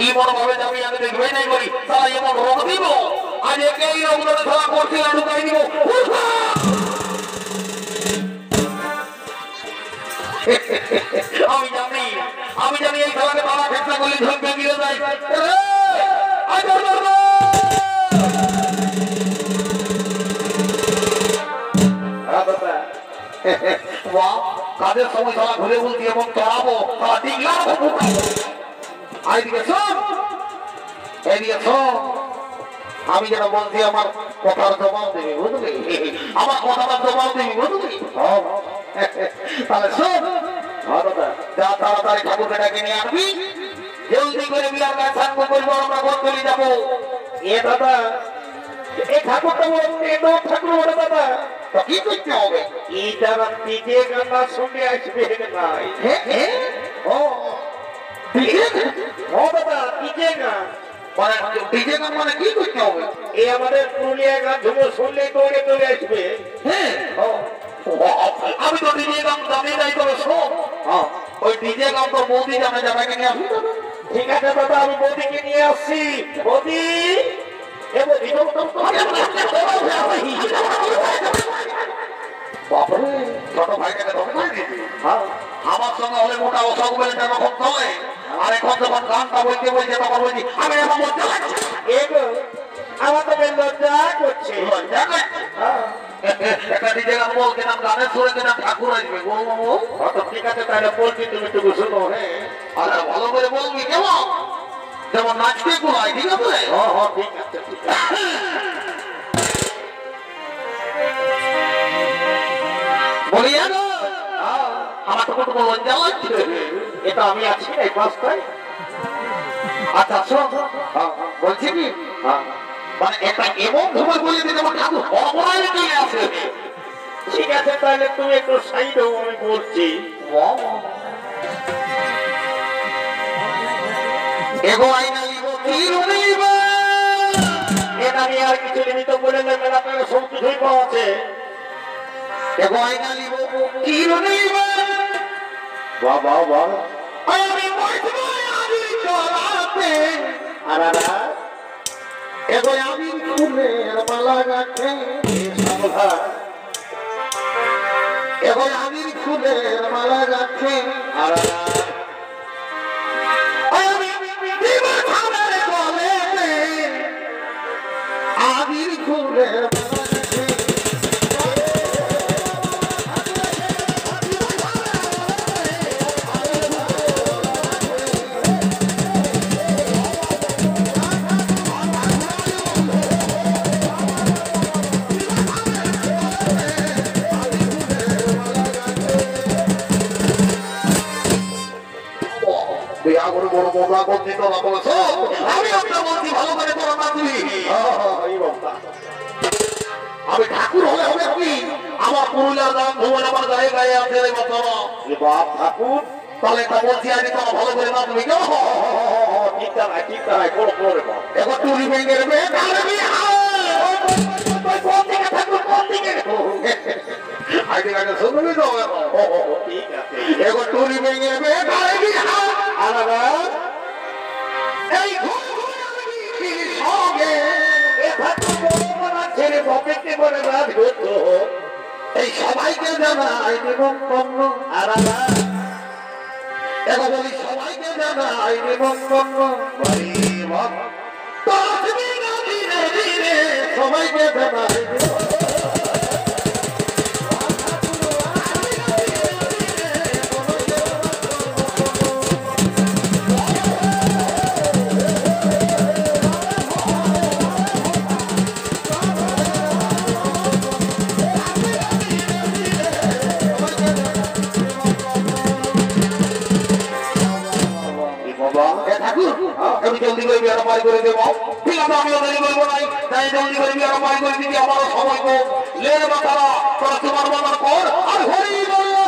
এমন ভাবে যাবি আমি দেখবে নাই করি তারা এমন রোগ দিব আজ একে এই রোগগুলো খেলা করছিলাম ঢুকাই দিব আমি জানি এই খেলাকে তারা চেষ্টা করলে ঝলকে গিয়ে যায় কাজের সময় তারা ঘুরে বলছি এবং চড়াবো তারা টিকলাম এইদিকে শোন এইদিকে শোন আমি যেন বলছি আমার কথার জবাব দেবে বুঝলি আমার কথাটার জবাব দেবে বুঝলি তাহলে শোন যা তাড়াতাড়ি ঠাকুরকে ডেকে নিয়ে আসবি জলদি করে বিয়ার গাছ সাঙ্গ করবো আমরা ঘর চলে যাবো এ দাদা এই ঠাকুরটা বলতে ঠাকুর বলে দাদা কি করতে হবে এইটা নিজে গান্নার সঙ্গে আসবে নাই ও দাদা নিজে গান মানে ডিজে গান মানে কি করতে হবে এই আমাদের পুরুলিয়া গান ঝুমো শুনলে দৌড়ে দৌড়ে আসবে হ্যাঁ আমি তো ডিজে গান জানি নাই তবে শোন ওই ডিজে গান তো বৌদি জানে জানাকে নিয়ে আসবি ঠিক আছে দাদা আমি বৌদিকে নিয়ে আসছি বৌদি ছোট ভাইকে আমার সঙ্গে হলে মোটা অশোক বলে তখন চলে আর এখন যখন গানটা বলতে বলছে তখন বলছি আমি এখন বলতে আমার তো লজ্জা করছে একটা নিজে গান বলতে নাম গানের সুরে কিনা ঠাকুর আসবে ঠিক আছে তাহলে বলছি তুমি একটু শুনো হ্যাঁ আরে ভালো করে বলবি কেমন যেমন নাচতে কোলায় ঠিক আছে ঠিক আছে বলি আমার তো কোনো লজ্জা লাগছে এটা আমি আছি এই পাশটায় আচ্ছা শোন বলছি কি মানে এটা এমন সময় বলে দিতে আমার ঠাকুর অপরাধে চলে আসে ঠিক আছে তাহলে তুমি একটু সাইড হও আমি বলছি এগো আইনা লিব তীর নিব এটা আমি আর কিছু নিমিত বলে না মেলা মেলা সব কিছুই পাওয়া আছে এগো আইনা লিব তীর নিব বাবা বাবা আমি বলছি আমি চলাতে আরারা এগো আমি ফুলের মালা গাছে সাবধান এগো আমি ফুলের মালা গাছে আরারা আবির ফুলের আমি ঠাকুর হলে হবে আমি আমার পুরুলিয়ার দাম ভুবন আমার গায়ে গায়ে আছে বাপ ঠাকুর তাহলে তা বলছি আমি তোমার ভালো করে না তুমি ঠিক তাই কোনো করে এখন টুরি ভেঙে দেবে শুনবি তো ঠিক আছে এখন টুরি ভেঙে দেবে এই এই সবাইকে জানাই নিমন্ত্রণ এখন বলি সবাইকে জানাই নিমন্ত্রণ সবাইকে জানাই জলদি করে বিয়ার পাই করে দেবো ঠিক আছে আমিও দেরি করবো নাই তাই জলদি করে বিয়ার পাই করে দিবি আমারও সময় কো লে বাতারা তোরা তোমার বাবার কর আর হরি বলবে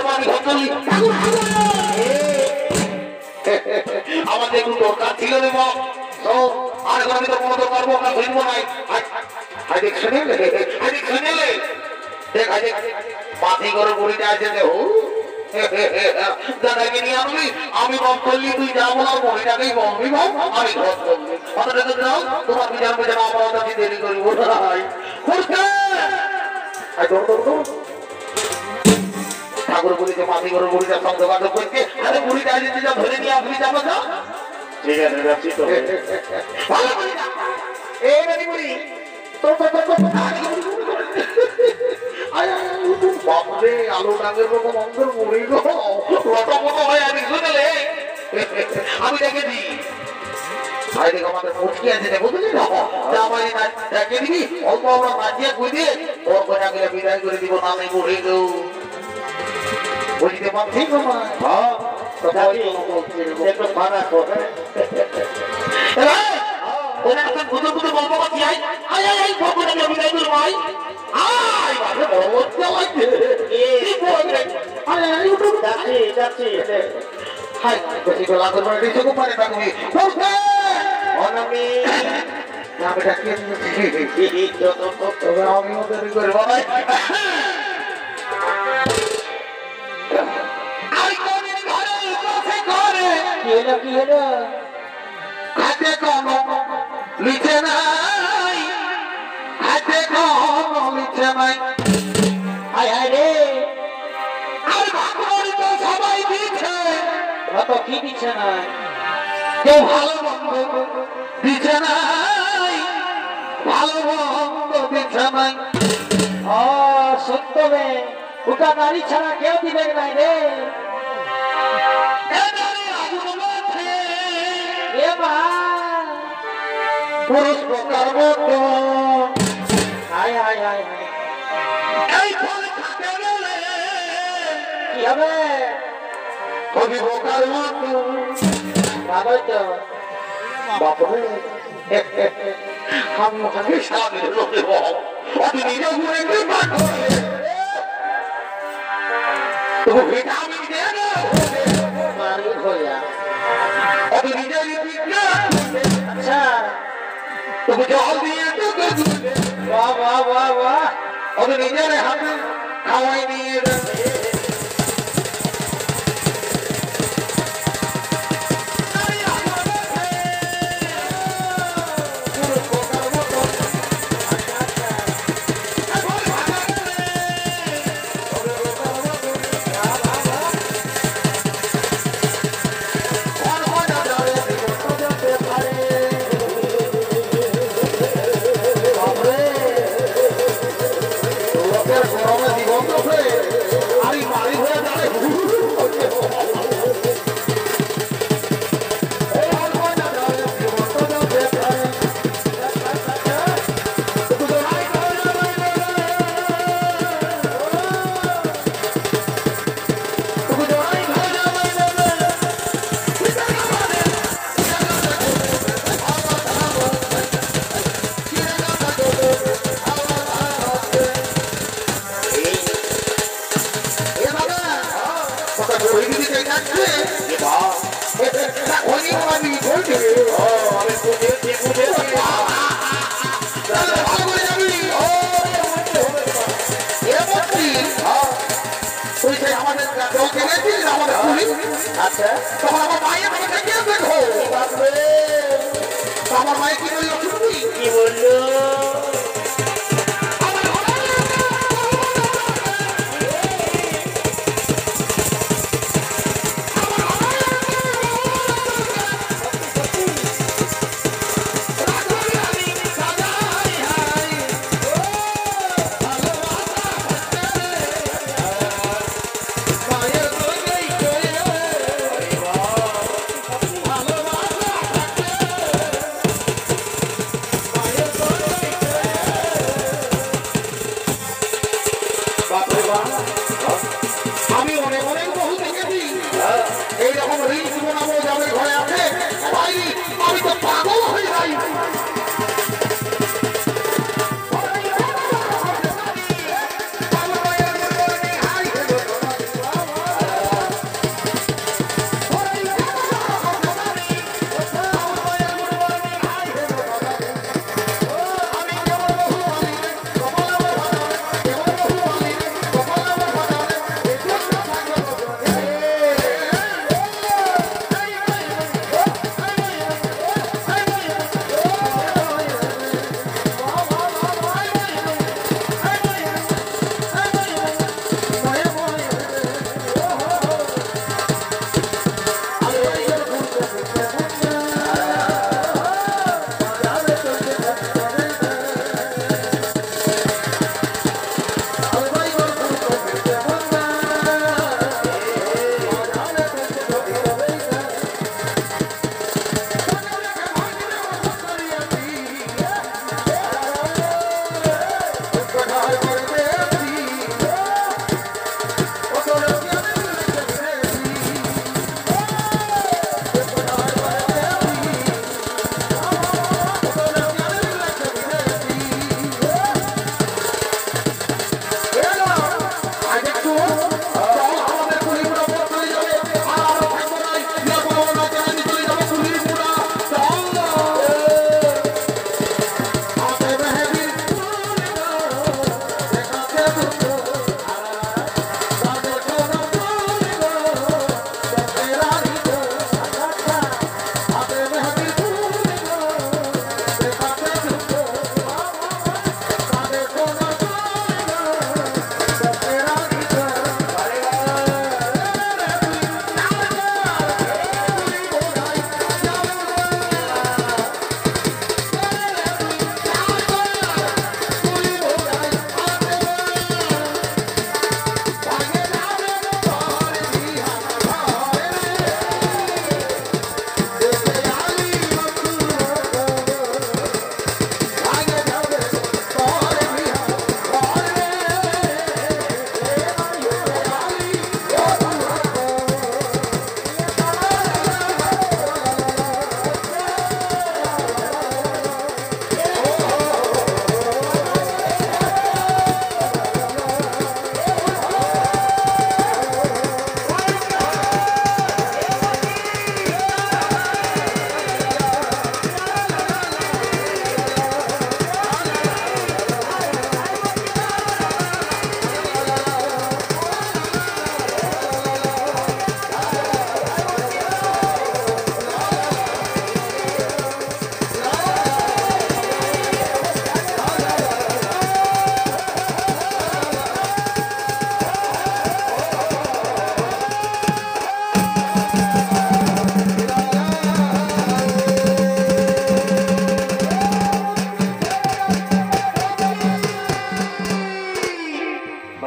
করবো আমি ঘর চলি আমাদের একটু দরকার ছিল রে বাপ আর আমি তো কোনো দরকার না শুনবো নাই দেখ শুনেলে দেখ মাথি করে বুড়িটা আছে দাদাকে নিয়ে আসবি আমি বম করলি তুই যা বলার মহিলাকেই বলবি আমি ঘর করবি অতটা যাও তোমার বিচার পেছনে আমরা কাছে দেরি করবো ঠাকুর বুড়িতে মাথি করে বুড়িটা শব্দ কাজ করতে আরে বুড়িটা আছে যা ধরে নিয়ে আসবি যাবো যা ঠিক আছে যাচ্ছি তো ভালো করি না এই নানি বুড়ি বাপরে আলু ডাঙের রকম অন্তর মুড়ি গো লটা মতো হয় আমি শুনেলে আমি দেখেছি ভাই দেখ আমাদের মুচকি আছে বুঝলি না আমার দেখে দিবি অল্প আমরা বাজিয়ে বুঝিয়ে ওর কোথাকে বিদায় করে দিব না আমি মুড়ি গো বুঝতে পারছি হ্যাঁ একটু খানা করে ওরা এখন বুঝে বুঝে বলবো কি আই আই আই ভগবানকে বিদায় করবো আই আই বাবা বহুত লাগছে কি বলবে আই আই যাচ্ছি যাচ্ছি হাই কত লাগবে মানে কিছু পারে না তুমি বলতে অনামি না বেটা কি যত তবে আমি ওদের করব ভাই আই কোন ঘরে বসে করে কি হলো হাতে কোনো লিখে নাই হাতে কোনো লিখে নাই আয় আয় রে আর ভাগবত তো সবাই দিচ্ছে কত কি দিচ্ছে না কেউ ভালো মন্দ দিচ্ছে নাই ভালো মন্দ দিচ্ছে নাই ও সত্য রে ওটা নারী ছাড়া কেউ দিবে নাই রে পুরুষ প্রকার মতো হায় হায় হায় এই ফল খেতে গেলে কি হবে কবি প্রকার মতো বাবা তো বাপরে আমি সামনে লোকে আমি নিজে ঘুরে ঘুরে পাঠ করে তো ভিটামিন দে না মারি হইয়া আমি নিজে अच्छा तो मुझे और दिए तो वाह वाह वाह वाह और नीचे ने हाथ खावाई दिए अच्छा तो हमारा भाई हमें क्या देखो बात रे तो हमारा भाई की बोलो की बोलो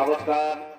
নমস্কার।